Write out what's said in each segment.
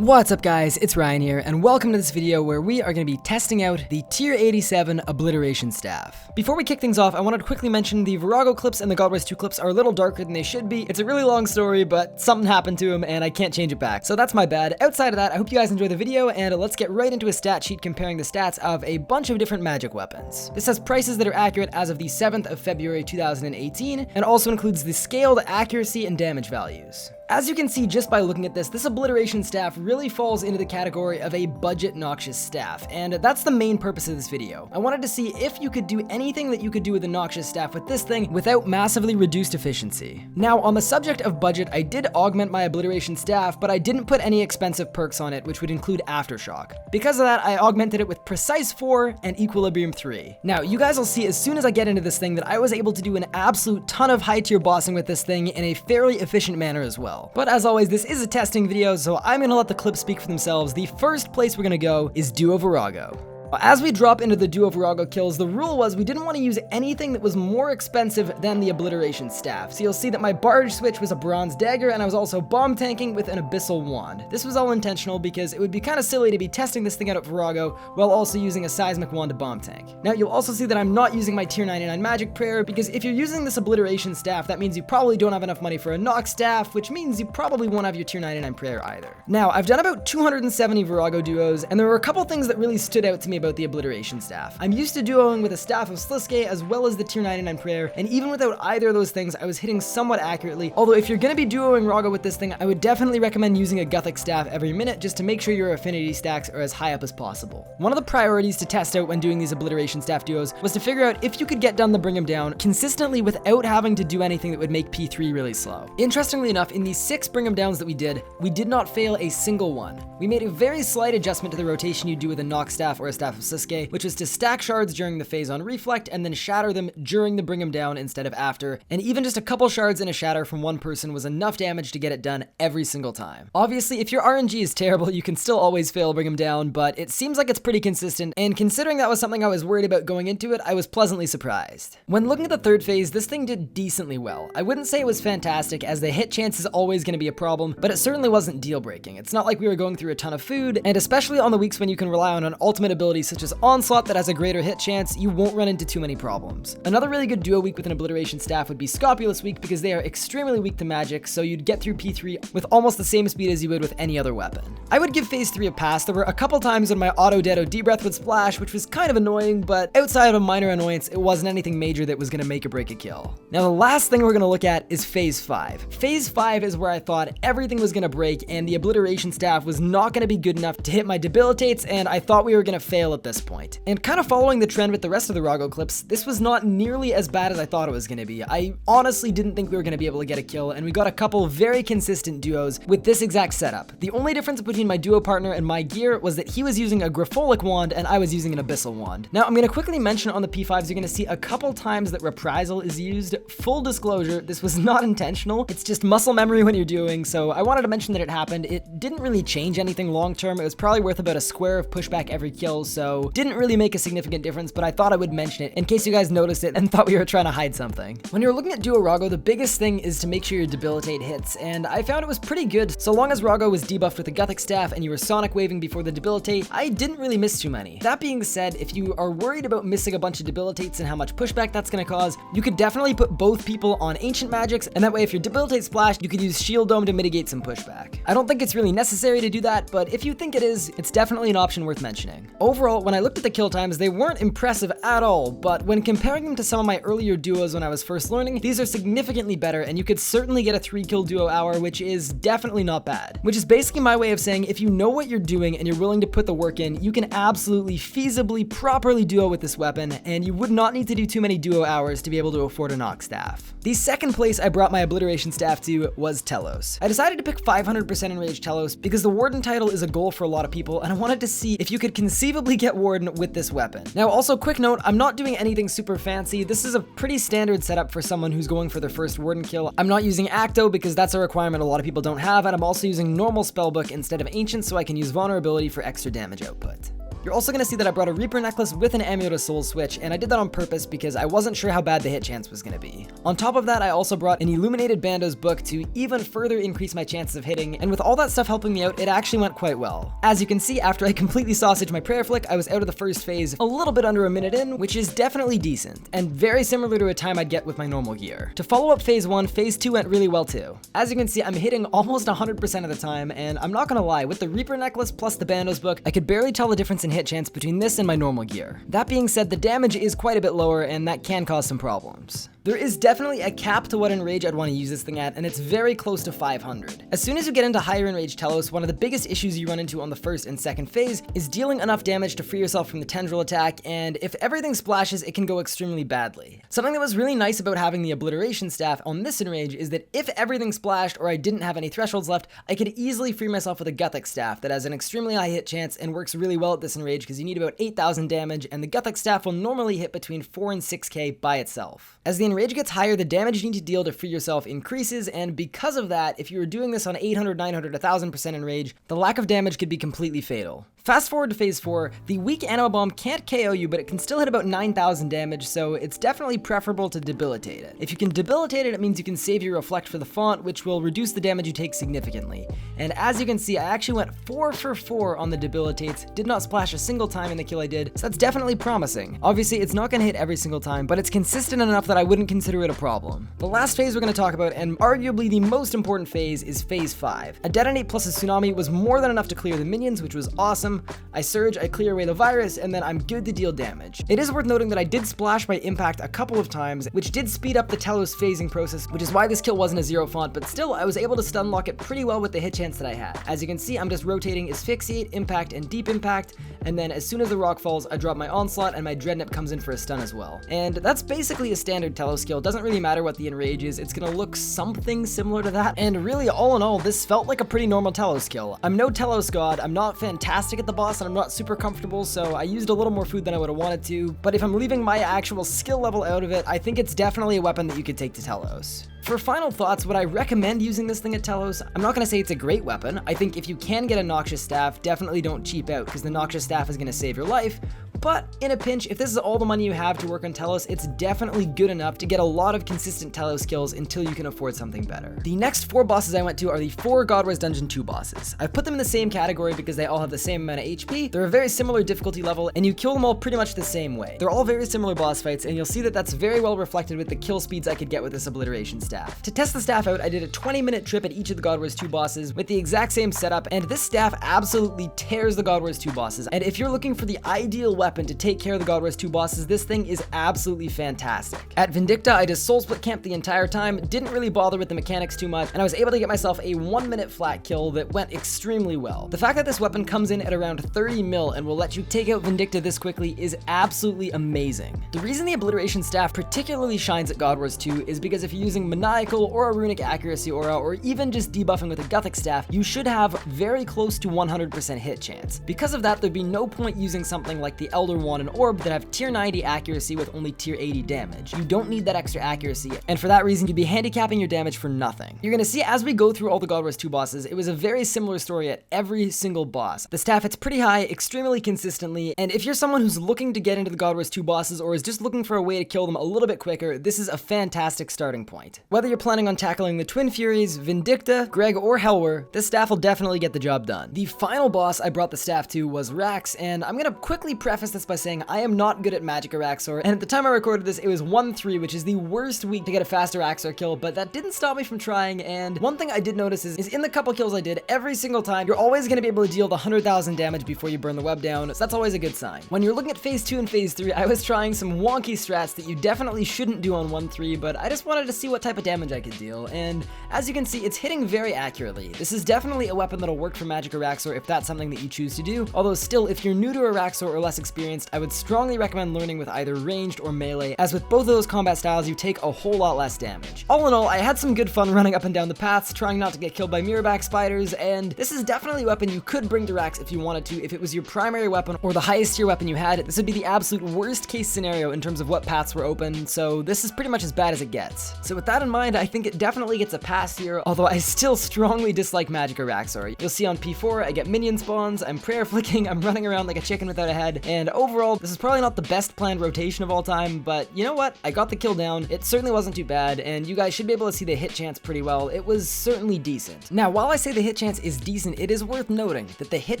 What's up guys, it's Ryan here, and welcome to this video where we are going to be testing out the Tier 87 Obliteration Staff. Before we kick things off, I wanted to quickly mention the Vorago clips and the God Wars 2 clips are a little darker than they should be. It's a really long story, but something happened to them and I can't change it back, so that's my bad. Outside of that, I hope you guys enjoy the video, and let's get right into a stat sheet comparing the stats of a bunch of different magic weapons. This has prices that are accurate as of the 7th of February 2018, and also includes the scaled accuracy and damage values. As you can see just by looking at this Obliteration Staff really falls into the category of a budget Noxious staff, and that's the main purpose of this video. I wanted to see if you could do anything that you could do with a Noxious staff with this thing without massively reduced efficiency. Now, on the subject of budget, I did augment my Obliteration Staff, but I didn't put any expensive perks on it, which would include Aftershock. Because of that, I augmented it with Precise 4 and Equilibrium 3. Now, you guys will see as soon as I get into this thing that I was able to do an absolute ton of high tier bossing with this thing in a fairly efficient manner as well. But as always, this is a testing video, so I'm gonna let the clips speak for themselves. The first place we're gonna go is Duo Vorago. As we drop into the Duo Vorago kills, the rule was we didn't want to use anything that was more expensive than the Obliteration Staff. So you'll see that my barge switch was a bronze dagger, and I was also bomb tanking with an abyssal wand. This was all intentional because it would be kind of silly to be testing this thing out at Vorago while also using a seismic wand to bomb tank. Now you'll also see that I'm not using my tier 99 magic prayer, because if you're using this Obliteration Staff, that means you probably don't have enough money for a Nox staff, which means you probably won't have your tier 99 prayer either. Now, I've done about 270 Vorago duos, and there were a couple things that really stood out to me about the Obliteration Staff. I'm used to duoing with a Staff of Sliske as well as the tier 99 prayer, and even without either of those things, I was hitting somewhat accurately. Although if you're gonna be duoing Vorago with this thing, I would definitely recommend using a Gothic Staff every minute just to make sure your affinity stacks are as high up as possible. One of the priorities to test out when doing these Obliteration Staff duos was to figure out if you could get done the Bring 'em Down consistently without having to do anything that would make P3 really slow. Interestingly enough, in these 6 Bring 'em Downs that we did not fail a single one. We made a very slight adjustment to the rotation you do with a Nox Staff or a Staff of Sliske, which was to stack shards during the phase on Reflect and then shatter them during the Bring 'em Down instead of after, and even just a couple shards and a shatter from one person was enough damage to get it done every single time. Obviously, if your RNG is terrible, you can still always fail Bring 'em Down, but it seems like it's pretty consistent, and considering that was something I was worried about going into it, I was pleasantly surprised. When looking at the third phase, this thing did decently well. I wouldn't say it was fantastic, as the hit chance is always going to be a problem, but it certainly wasn't deal-breaking. It's not like we were going through a ton of food, and especially on the weeks when you can rely on an ultimate ability such as Onslaught that has a greater hit chance, you won't run into too many problems. Another really good duo week with an Obliteration Staff would be Scopulous week, because they are extremely weak to magic, so you'd get through P3 with almost the same speed as you would with any other weapon. I would give phase 3 a pass. There were a couple times when my auto dead OD breath would splash, which was kind of annoying, but outside of a minor annoyance, it wasn't anything major that was going to make or break a kill. Now the last thing we're going to look at is phase 5. Phase 5 is where I thought everything was going to break and the Obliteration Staff was not going to be good enough to hit my debilitates, and I thought we were going to fail at this point. And kind of following the trend with the rest of the Vorago clips, this was not nearly as bad as I thought it was going to be. I honestly didn't think we were going to be able to get a kill, and we got a couple very consistent duos with this exact setup. The only difference between my duo partner and my gear was that he was using a Grifolic wand and I was using an Abyssal wand. Now I'm going to quickly mention on the P5s, you're going to see a couple times that Reprisal is used. Full disclosure, this was not intentional. It's just muscle memory when you're doing, so I wanted to mention that it happened. It didn't really change anything long term. It was probably worth about a square of pushback every kill, so didn't really make a significant difference, but I thought I would mention it in case you guys noticed it and thought we were trying to hide something. When you're looking at Duo Vorago, the biggest thing is to make sure your debilitate hits, and I found it was pretty good. So long as Vorago was debuffed with a Gothic Staff and you were sonic waving before the debilitate, I didn't really miss too many. That being said, if you are worried about missing a bunch of debilitates and how much pushback that's going to cause, you could definitely put both people on Ancient Magics, and that way if your debilitate splashed, you could use Shield Dome to mitigate some pushback. I don't think it's really necessary to do that, but if you think it is, it's definitely an option worth mentioning. Overall, when I looked at the kill times, they weren't impressive at all, but when comparing them to some of my earlier duos when I was first learning, these are significantly better, and you could certainly get a 3-kill duo hour, which is definitely not bad. Which is basically my way of saying if you know what you're doing and you're willing to put the work in, you can absolutely feasibly properly duo with this weapon, and you would not need to do too many duo hours to be able to afford a Nox staff. The second place I brought my Obliteration Staff to was Telos. I decided to pick 500% Enraged Telos because the Warden title is a goal for a lot of people, and I wanted to see if you could conceivably get Warden with this weapon. Now also, quick note, I'm not doing anything super fancy. This is a pretty standard setup for someone who's going for their first Warden kill. I'm not using Acto because that's a requirement a lot of people don't have, and I'm also using normal spellbook instead of Ancient so I can use Vulnerability for extra damage output. You're also going to see that I brought a Reaper necklace with an Amulet of Soul switch, and I did that on purpose because I wasn't sure how bad the hit chance was going to be. On top of that, I also brought an Illuminated Bando's book to even further increase my chances of hitting, and with all that stuff helping me out, it actually went quite well. As you can see, after I completely sausaged my prayer flick, I was out of the first phase a little bit under a minute in, which is definitely decent, and very similar to a time I'd get with my normal gear. To follow up phase 1, phase 2 went really well too. As you can see, I'm hitting almost 100% of the time, and I'm not gonna lie, with the Reaper necklace plus the Bando's book, I could barely tell the difference in hit chance between this and my normal gear. That being said, the damage is quite a bit lower, and that can cause some problems. There is definitely a cap to what enrage I'd want to use this thing at, and it's very close to 500. As soon as you get into higher enrage Telos, one of the biggest issues you run into on the first and second phase is dealing enough damage to free yourself from the tendril attack, and if everything splashes, it can go extremely badly. Something that was really nice about having the Obliteration staff on this enrage is that if everything splashed or I didn't have any thresholds left, I could easily free myself with a Guthic staff that has an extremely high hit chance and works really well at this enrage because you need about 8,000 damage, and the Guthic staff will normally hit between 4 and 6k by itself. As the enrage gets higher, the damage you need to deal to free yourself increases, and because of that, if you were doing this on 800, 900, 1000% enrage, the lack of damage could be completely fatal. Fast forward to phase 4, the weak Anima Bomb can't KO you, but it can still hit about 9,000 damage, so it's definitely preferable to debilitate it. If you can debilitate it, it means you can save your reflect for the font, which will reduce the damage you take significantly. And as you can see, I actually went 4 for 4 on the debilitates, did not splash a single time in the kill I did, so that's definitely promising. Obviously, it's not going to hit every single time, but it's consistent enough that I wouldn't consider it a problem. The last phase we're going to talk about, and arguably the most important phase, is phase 5. A detonate plus a tsunami was more than enough to clear the minions, which was awesome. I surge, I clear away the virus, and then I'm good to deal damage. It is worth noting that I did splash by impact a couple of times, which did speed up the Telos phasing process, which is why this kill wasn't a 0 font, but still I was able to stun lock it pretty well with the hit chance that I had. As you can see, I'm just rotating Asphyxiate, Impact, and Deep Impact, and then as soon as the rock falls, I drop my Onslaught and my Dreadnought comes in for a stun as well. And that's basically a standard Telos skill. Doesn't really matter what the enrage is, it's gonna look something similar to that, and really all in all, this felt like a pretty normal Telos skill. I'm no Telos god, I'm not fantastic at the boss, and I'm not super comfortable, so I used a little more food than I would have wanted to, but if I'm leaving my actual skill level out of it, I think it's definitely a weapon that you could take to Telos. For final thoughts, would I recommend using this thing at Telos? I'm not going to say it's a great weapon. I think if you can get a Noxious staff, definitely don't cheap out, because the Noxious staff is going to save your life. But in a pinch, if this is all the money you have to work on Telos, it's definitely good enough to get a lot of consistent Telos kills until you can afford something better. The next 4 bosses I went to are the 4 God Wars Dungeon 2 bosses. I've put them in the same category because they all have the same amount of HP, they're a very similar difficulty level, and you kill them all pretty much the same way. They're all very similar boss fights, and you'll see that that's very well reflected with the kill speeds I could get with this Obliteration staff. To test the staff out, I did a 20-minute trip at each of the God Wars 2 bosses with the exact same setup, and this staff absolutely tears the God Wars 2 bosses, and if you're looking for the ideal weapon to take care of the God Wars 2 bosses, this thing is absolutely fantastic. At Vindicta, I just soul split camped the entire time, didn't really bother with the mechanics too much, and I was able to get myself a 1-minute flat kill that went extremely well. The fact that this weapon comes in at around 30 mil and will let you take out Vindicta this quickly is absolutely amazing. The reason the Obliteration staff particularly shines at God Wars 2 is because if you're using Maniacal or a Runic Accuracy aura, or even just debuffing with a Gothic staff, you should have very close to 100% hit chance. Because of that, there'd be no point using something like the Elder Wand and Orb that have tier 90 accuracy with only tier 80 damage. You don't need that extra accuracy, and for that reason, you'd be handicapping your damage for nothing. You're gonna see as we go through all the God Wars 2 bosses, it was a very similar story at every single boss. The staff hits pretty high, extremely consistently, and if you're someone who's looking to get into the God Wars 2 bosses or is just looking for a way to kill them a little bit quicker, this is a fantastic starting point. Whether you're planning on tackling the Twin Furies, Vindicta, Greg, or Helwyr, this staff will definitely get the job done. The final boss I brought the staff to was Rax, and I'm gonna quickly preface this by saying I am not good at magic Araxxor, and at the time I recorded this, it was 1-3, which is the worst week to get a fast Araxxor kill, but that didn't stop me from trying, and one thing I did notice is in the couple kills I did, every single time, you're always gonna be able to deal the 100,000 damage before you burn the web down, so that's always a good sign. When you're looking at phase 2 and phase 3, I was trying some wonky strats that you definitely shouldn't do on 1-3, but I just wanted to see what type of damage I could deal, and as you can see, it's hitting very accurately. This is definitely a weapon that'll work for magic Araxxor if that's something that you choose to do, although still, if you're new to Araxxor or less experienced, I would strongly recommend learning with either ranged or melee, as with both of those combat styles, you take a whole lot less damage. All in all, I had some good fun running up and down the paths, trying not to get killed by mirrorback spiders, and this is definitely a weapon you could bring to Rax if you wanted to. If it was your primary weapon or the highest tier weapon you had, this would be the absolute worst case scenario in terms of what paths were open, so this is pretty much as bad as it gets. So with that in mind, I think it definitely gets a pass here, although I still strongly dislike Magic Araxxor. You'll see on P4, I get minion spawns, I'm prayer flicking, I'm running around like a chicken without a head, and overall, this is probably not the best planned rotation of all time, but you know what? I got the kill down, it certainly wasn't too bad, and you guys should be able to see the hit chance pretty well. It was certainly decent. Now, while I say the hit chance is decent, it is worth noting that the hit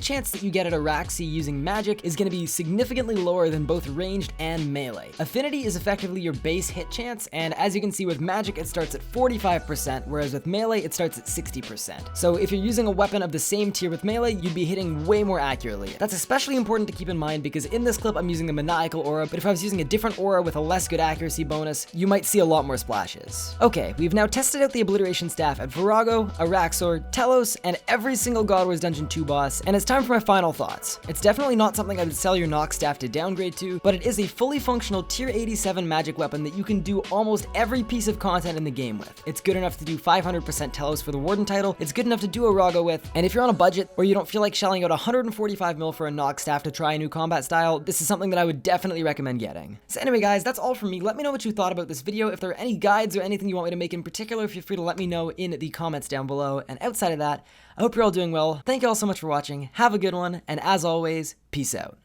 chance that you get at Araxxor using magic is going to be significantly lower than both ranged and melee. Affinity is effectively your base hit chance, and as you can see with magic, it starts at 45%, whereas with melee, it starts at 60%. So if you're using a weapon of the same tier with melee, you'd be hitting way more accurately. That's especially important to keep in mind because in this clip, I'm using the Maniacal Aura, but if I was using a different aura with a less good accuracy bonus, you might see a lot more splashes. Okay, we've now tested out the Obliteration Staff at Vorago, Araxxor, Telos, and every single God Wars Dungeon 2 boss, and it's time for my final thoughts. It's definitely not something I would sell your Nox staff to downgrade to, but it is a fully functional tier 87 magic weapon that you can do almost every piece of content in the game with. It's good enough to do 500% Telos for the Warden title, it's good enough to do Vorago with, and if you're on a budget or you don't feel like shelling out 145 mil for a Nox staff to try a new combat style, this is something that I would definitely recommend getting. So anyway guys, that's all from me. Let me know what you thought about this video. If there are any guides or anything you want me to make in particular, feel free to let me know in the comments down below. And outside of that, I hope you're all doing well. Thank you all so much for watching. Have a good one, and as always, peace out.